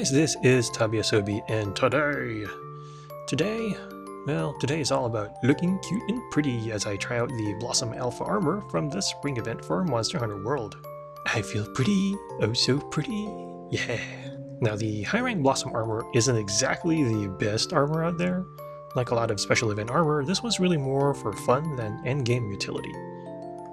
guys, this is Tabiasobi, and today is all about looking cute and pretty as I try out the Blossom Alpha armor from the spring event for Monster Hunter World. I feel pretty, oh so pretty, yeah. Now the high rank Blossom armor isn't exactly the best armor out there. Like a lot of special event armor, this was really more for fun than endgame utility.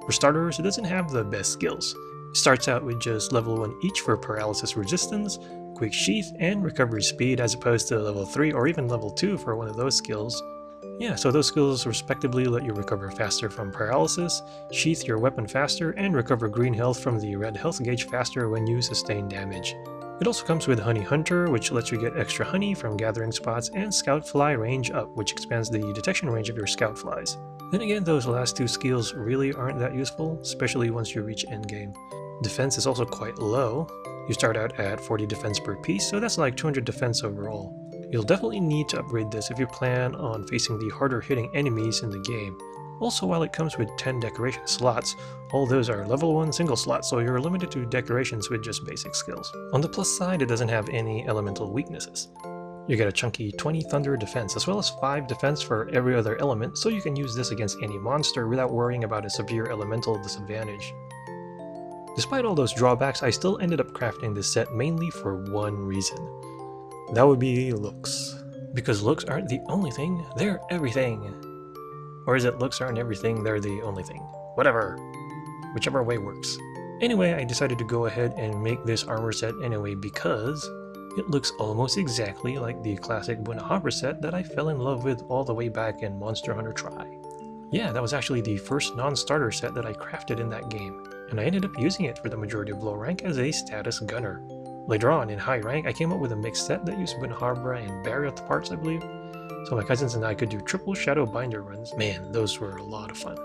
For starters, it doesn't have the best skills. It starts out with just level 1 each for paralysis resistance, quick sheath, and recovery speed, as opposed to level 3 or even level 2 for one of those skills. Yeah, so those skills respectively let you recover faster from paralysis, sheath your weapon faster, and recover green health from the red health gauge faster when you sustain damage. It also comes with Honey Hunter, which lets you get extra honey from gathering spots, and Scout Fly range up, which expands the detection range of your Scout Flies. Then again, those last two skills really aren't that useful, especially once you reach endgame. Defense is also quite low. You start out at 40 defense per piece, so that's like 200 defense overall. You'll definitely need to upgrade this if you plan on facing the harder hitting enemies in the game. Also, while it comes with 10 decoration slots, all those are level 1 single slots, so you're limited to decorations with just basic skills. On the plus side, it doesn't have any elemental weaknesses. You get a chunky 20 thunder defense, as well as 5 defense for every other element, so you can use this against any monster without worrying about a severe elemental disadvantage. Despite all those drawbacks, I still ended up crafting this set mainly for one reason. That would be looks. Because looks aren't the only thing, they're everything. Or is it looks aren't everything, they're the only thing? Whatever. Whichever way works. Anyway, I decided to go ahead and make this armor set anyway because it looks almost exactly like the classic Bnahabra set that I fell in love with all the way back in Monster Hunter Tri. Yeah, that was actually the first non-starter set that I crafted in that game, and I ended up using it for the majority of low rank as a status gunner. Later on, in high rank, I came up with a mixed set that used Bnahabra and Barriot parts, I believe, so my cousins and I could do triple Shadow Binder runs. Man, those were a lot of fun.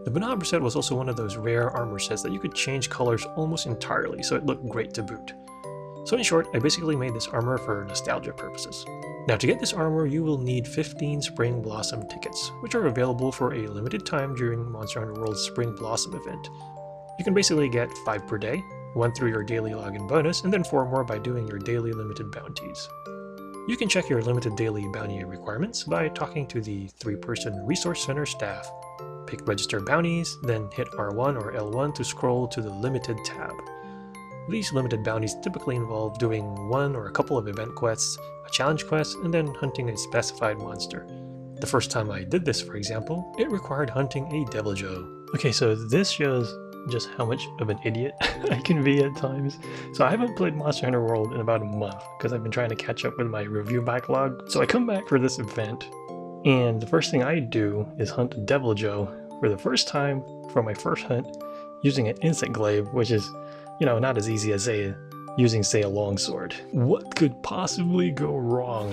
The Bnahabra set was also one of those rare armor sets that you could change colors almost entirely, so it looked great to boot. So in short, I basically made this armor for nostalgia purposes. Now to get this armor, you will need 15 Spring Blossom tickets, which are available for a limited time during Monster Hunter World's Spring Blossom event. You can basically get 5 per day, 1 through your daily login bonus, and then 4 more by doing your daily limited bounties. You can check your limited daily bounty requirements by talking to the 3-person Resource Center staff. Pick Register Bounties, then hit R1 or L1 to scroll to the Limited tab. These limited bounties typically involve doing one or a couple of event quests, a challenge quest, and then hunting a specified monster. The first time I did this, for example, it required hunting a Deviljho. Okay, so this shows just how much of an idiot I can be at times. So I haven't played Monster Hunter World in about a month because I've been trying to catch up with my review backlog. So I come back for this event, and the first thing I do is hunt a Deviljho for the first time for my first hunt using an insect glaive, which is, you know, not as easy as using, say, a longsword. What could possibly go wrong?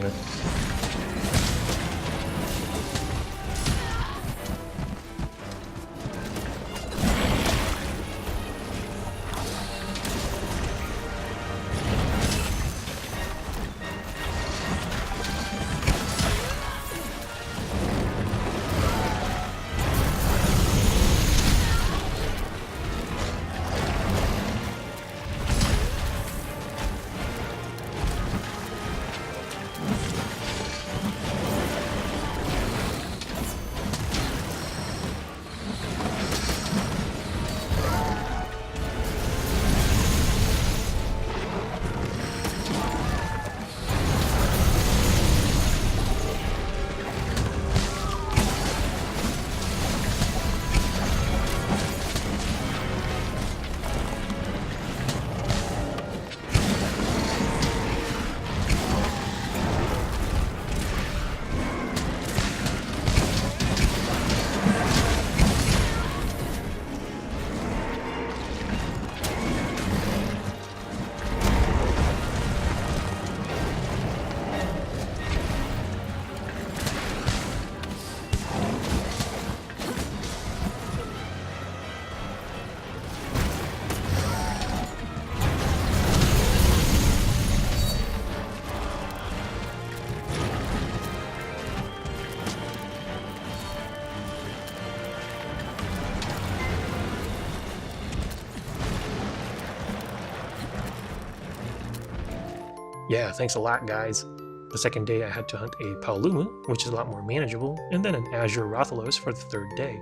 Yeah, thanks a lot, guys. The second day I had to hunt a Paolumu, which is a lot more manageable, and then an Azure Rathalos for the third day.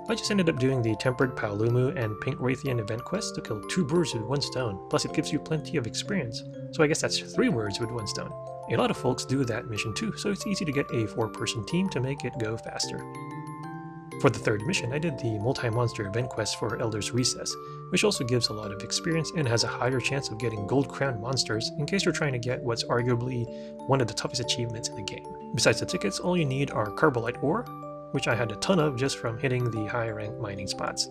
I just ended up doing the Tempered Paolumu and Pink Raytheon event quest to kill 2 birds with 1 stone, plus it gives you plenty of experience, so I guess that's 3 birds with 1 stone. A lot of folks do that mission too, so it's easy to get a 4-person team to make it go faster. For the third mission, I did the multi-monster event quest for Elder's Recess, which also gives a lot of experience and has a higher chance of getting gold crown monsters in case you're trying to get what's arguably one of the toughest achievements in the game. Besides the tickets, all you need are Carbolite ore, which I had a ton of just from hitting the high rank mining spots.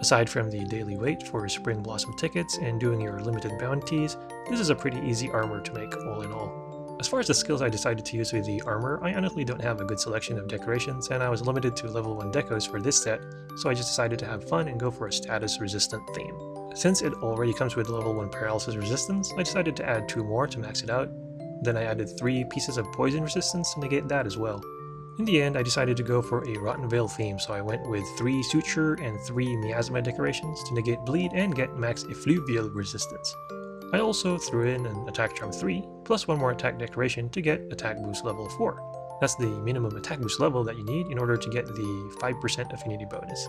Aside from the daily wait for Spring Blossom tickets and doing your limited bounties, this is a pretty easy armor to make all in all. As far as the skills I decided to use with the armor, I honestly don't have a good selection of decorations, and I was limited to level 1 decos for this set, so I just decided to have fun and go for a status resistant theme. Since it already comes with level 1 paralysis resistance, I decided to add 2 more to max it out. Then I added 3 pieces of poison resistance to negate that as well. In the end, I decided to go for a Rotten Veil theme, so I went with 3 suture and 3 miasma decorations to negate bleed and get max effluvial resistance. I also threw in an attack charm 3, plus 1 more attack decoration to get attack boost level 4. That's the minimum attack boost level that you need in order to get the 5% affinity bonus.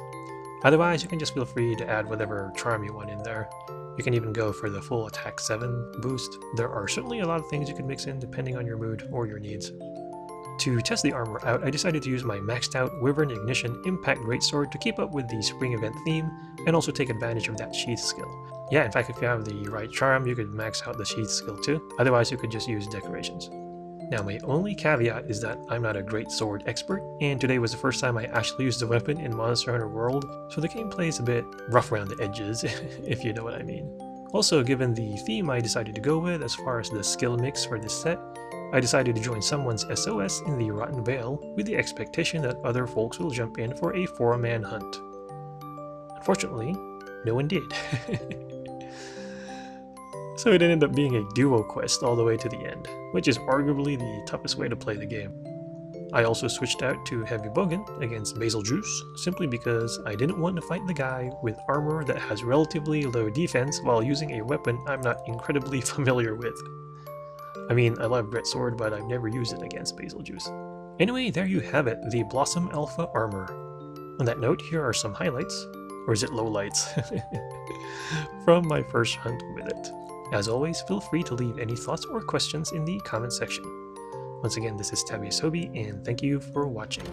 Otherwise, you can just feel free to add whatever charm you want in there. You can even go for the full attack 7 boost. There are certainly a lot of things you can mix in depending on your mood or your needs. To test the armor out, I decided to use my maxed out Wyvern Ignition Impact Greatsword to keep up with the spring event theme and also take advantage of that sheath skill. Yeah, in fact, if you have the right charm, you could max out the sheath skill too. Otherwise, you could just use decorations. Now, my only caveat is that I'm not a great sword expert, and today was the first time I actually used the weapon in Monster Hunter World, so the gameplay is a bit rough around the edges, if you know what I mean. Also, given the theme I decided to go with as far as the skill mix for this set, I decided to join someone's SOS in the Rotten Veil with the expectation that other folks will jump in for a 4-man hunt. Unfortunately, no one did. So it ended up being a duo quest all the way to the end, which is arguably the toughest way to play the game. I also switched out to Heavy Bogan against Basil Juice, simply because I didn't want to fight the guy with armor that has relatively low defense while using a weapon I'm not incredibly familiar with. I mean, I love Greatsword, but I've never used it against Basil Juice. Anyway, there you have it, the Blossom Alpha armor. On that note, here are some highlights, or is it lowlights, from my first hunt with it. As always, feel free to leave any thoughts or questions in the comment section. Once again, this is Tabiasobi, and thank you for watching.